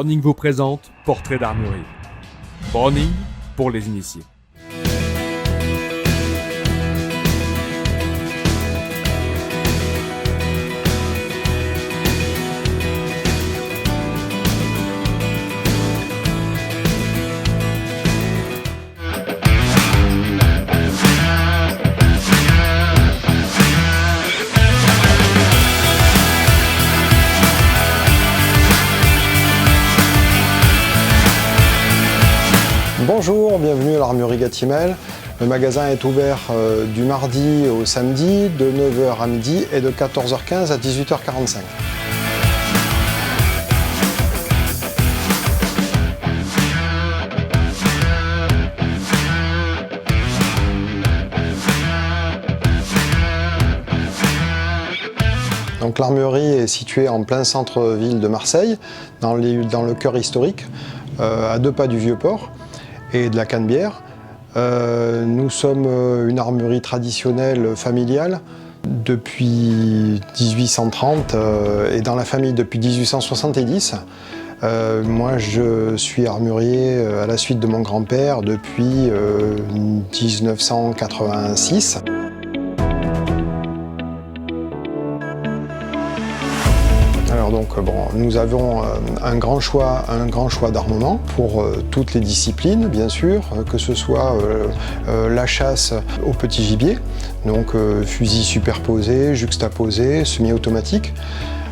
Browning vous présente Portrait d'armurerie. Browning pour les initiés. Bonjour, bienvenue à l'Armurerie Gatimel. Le magasin est ouvert du mardi au samedi de 9h à midi et de 14h15 à 18h45. Donc l'Armurerie est située en plein centre-ville de Marseille, dans le cœur historique, à 2 pas du Vieux-Port et de la Canebière. Nous sommes une armurerie traditionnelle familiale depuis 1830 et dans la famille depuis 1870. Moi, je suis armurier à la suite de mon grand-père depuis 1986. Nous avons un grand choix d'armement pour toutes les disciplines, bien sûr, que ce soit la chasse au petit gibier, donc fusil superposé, juxtaposé, semi-automatique.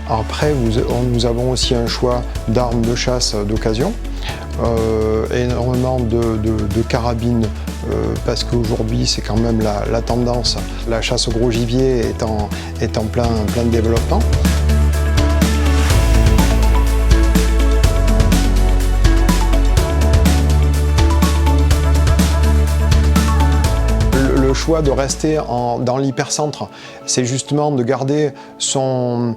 Après, nous avons aussi un choix d'armes de chasse d'occasion, énormément de carabines, parce qu'aujourd'hui c'est quand même la tendance. La chasse au gros gibier est en plein développement. Le choix de rester dans l'hypercentre, c'est justement de garder son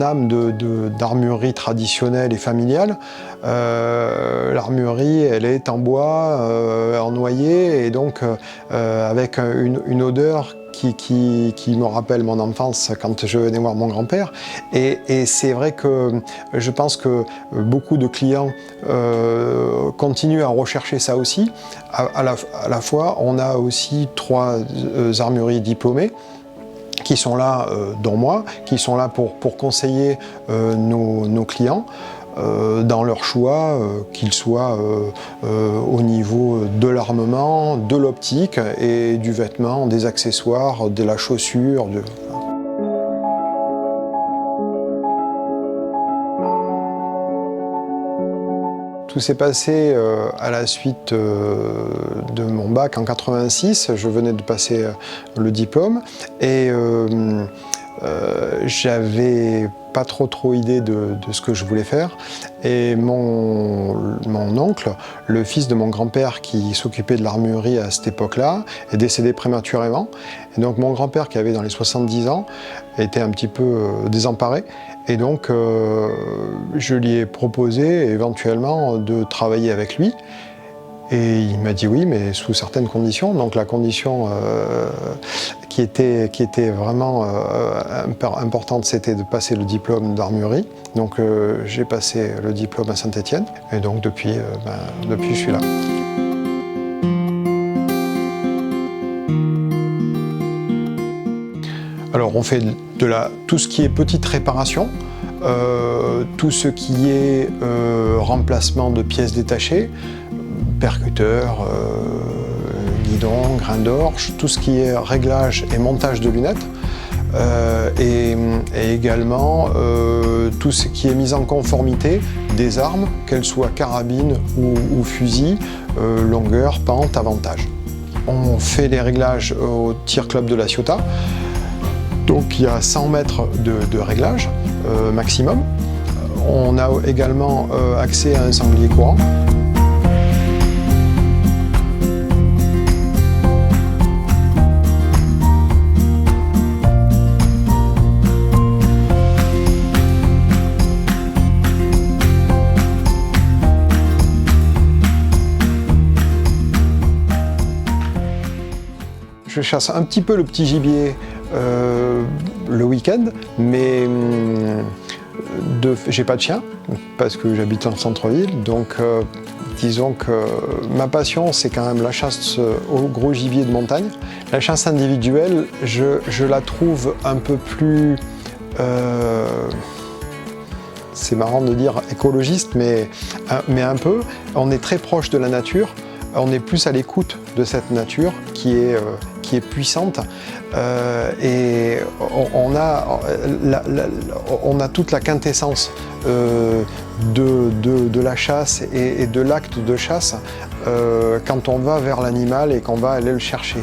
âme d'armurerie traditionnelle et familiale. L'armurerie, elle est en bois, en noyer, et donc avec une odeur qui me rappelle mon enfance quand je venais voir mon grand-père. Et c'est vrai que je pense que beaucoup de clients continuent à rechercher ça aussi. À la fois, on a aussi 3 armureries diplômées qui sont là, dont moi, qui sont là pour conseiller nos clients dans leur choix, qu'ils soient au niveau de l'armement, de l'optique et du vêtement, des accessoires, de la chaussure. Tout s'est passé à la suite de mon bac en 86. Je venais de passer le diplôme et j'avais pas trop idée de ce que je voulais faire. Et mon oncle, le fils de mon grand-père qui s'occupait de l'armurerie à cette époque-là, est décédé prématurément. Et donc mon grand-père, qui avait dans les 70 ans, était un petit peu désemparé. Et donc je lui ai proposé éventuellement de travailler avec lui. Et il m'a dit oui, mais sous certaines conditions. Donc la condition qui était vraiment importante, c'était de passer le diplôme d'armurerie. Donc j'ai passé le diplôme à Saint-Étienne. Et donc depuis, je suis là. Alors on fait tout ce qui est petite réparation, tout ce qui est remplacement de pièces détachées, percuteur, guidon, grain d'orge, tout ce qui est réglage et montage de lunettes, et également tout ce qui est mise en conformité des armes, qu'elles soient carabines ou fusils, longueur, pente, avantage. On fait des réglages au tir club de la Ciotat, donc il y a 100 mètres de réglage maximum. On a également accès à un sanglier courant. Je chasse un petit peu le petit gibier le week-end, mais J'ai pas de chien, parce que j'habite en centre-ville, donc disons que ma passion, c'est quand même la chasse au gros gibier de montagne. La chasse individuelle, je la trouve un peu plus... c'est marrant de dire écologiste, mais un peu. On est très proche de la nature, on est plus à l'écoute de cette nature qui est puissante. Et on a toute la quintessence de la chasse et de l'acte de chasse quand on va vers l'animal et qu'on va aller le chercher.